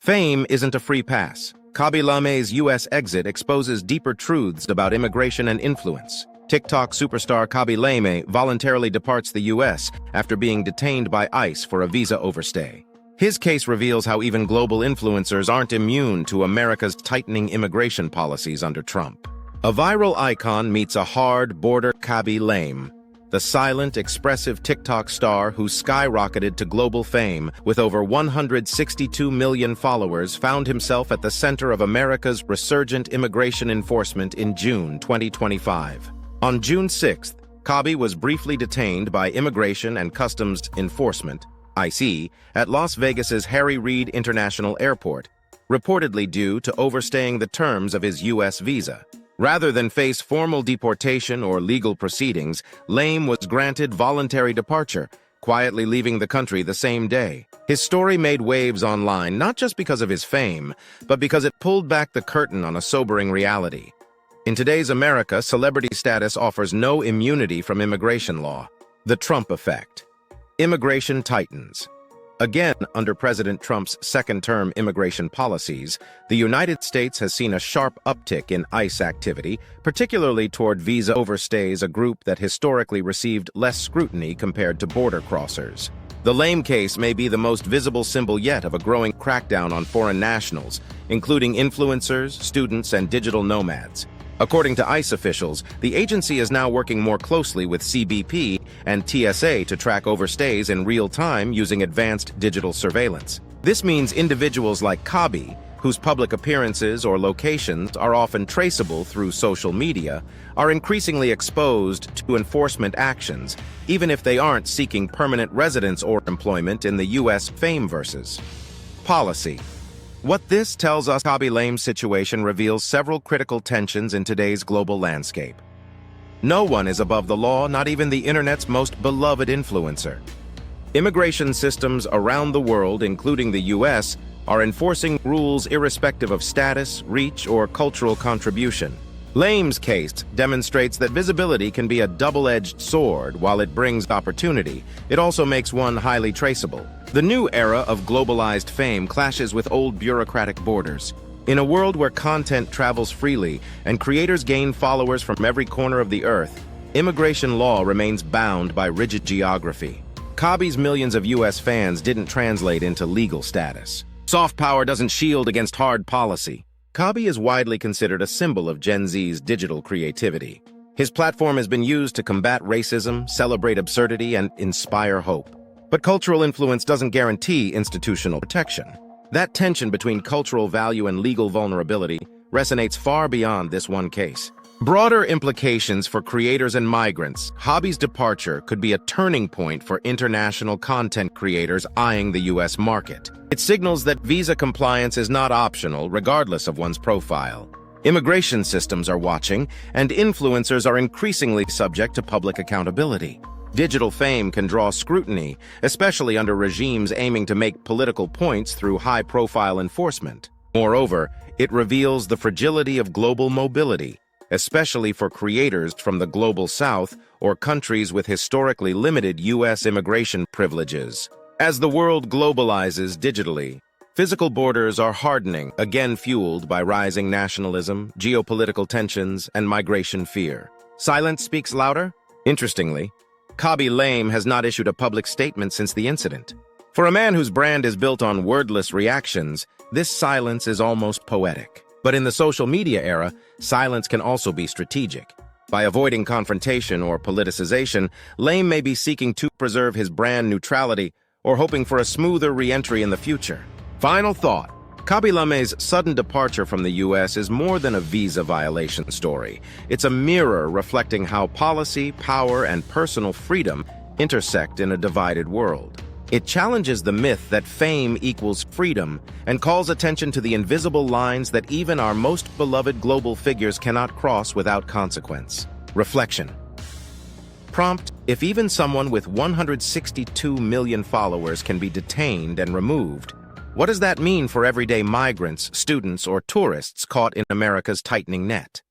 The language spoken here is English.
Fame isn't a free pass. Khaby Lame's U.S. exit exposes deeper truths about immigration and influence. TikTok superstar Khaby Lame voluntarily departs the U.S. after being detained by ICE for a visa overstay. His case reveals how even global influencers aren't immune to America's tightening immigration policies under Trump. A viral icon meets a hard border Khaby Lame, the silent, expressive TikTok star who skyrocketed to global fame with over 162 million followers found himself at the center of America's resurgent immigration enforcement in June 2025. On June 6th, Khaby was briefly detained by Immigration and Customs Enforcement, ICE, at Las Vegas's Harry Reid International Airport, reportedly due to overstaying the terms of his U.S. visa. Rather than face formal deportation or legal proceedings, Lame was granted voluntary departure, quietly leaving the country the same day. His story made waves online not just because of his fame, but because it pulled back the curtain on a sobering reality. In today's America, celebrity status offers no immunity from immigration law. The Trump effect. Immigration tightens. Again, under President Trump's second-term immigration policies, the United States has seen a sharp uptick in ICE activity, particularly toward visa overstays, a group that historically received less scrutiny compared to border crossers. The Lame case may be the most visible symbol yet of a growing crackdown on foreign nationals, including influencers, students, and digital nomads. According to ICE officials, the agency is now working more closely with CBP and TSA to track overstays in real time using advanced digital surveillance. This means individuals like Khaby, whose public appearances or locations are often traceable through social media, are increasingly exposed to enforcement actions, even if they aren't seeking permanent residence or employment in the U.S. Fame versus policy. What this tells us Khaby Lame's situation reveals several critical tensions in today's global landscape. No one is above the law, not even the internet's most beloved influencer. Immigration systems around the world, including the U.S., are enforcing rules irrespective of status, reach, or cultural contribution. Lame's case demonstrates that visibility can be a double-edged sword. While it brings opportunity, it also makes one highly traceable. The new era of globalized fame clashes with old bureaucratic borders. In a world where content travels freely and creators gain followers from every corner of the earth, immigration law remains bound by rigid geography. Khaby's millions of U.S. fans didn't translate into legal status. Soft power doesn't shield against hard policy. Khaby is widely considered a symbol of Gen Z's digital creativity. His platform has been used to combat racism, celebrate absurdity, and inspire hope. But cultural influence doesn't guarantee institutional protection. That tension between cultural value and legal vulnerability resonates far beyond this one case. Broader implications for creators and migrants. Khaby's departure could be a turning point for international content creators eyeing the U.S. market. It signals that visa compliance is not optional, regardless of one's profile. Immigration systems are watching, and influencers are increasingly subject to public accountability. Digital fame can draw scrutiny, especially under regimes aiming to make political points through high-profile enforcement. Moreover, it reveals the fragility of global mobility, especially for creators from the global south or countries with historically limited U.S. immigration privileges. As the world globalizes digitally, physical borders are hardening, again fueled by rising nationalism, geopolitical tensions, and migration fear. Silence speaks louder? Interestingly, Khaby Lame has not issued a public statement since the incident. For a man whose brand is built on wordless reactions, this silence is almost poetic. But in the social media era, silence can also be strategic. By avoiding confrontation or politicization, Lame may be seeking to preserve his brand neutrality or hoping for a smoother re-entry in the future. Final thought. Khaby Lame's sudden departure from the U.S. is more than a visa violation story. It's a mirror reflecting how policy, power, and personal freedom intersect in a divided world. It challenges the myth that fame equals freedom and calls attention to the invisible lines that even our most beloved global figures cannot cross without consequence. Reflection. Prompt: if even someone with 162 million followers can be detained and removed, what does that mean for everyday migrants, students, or tourists caught in America's tightening net?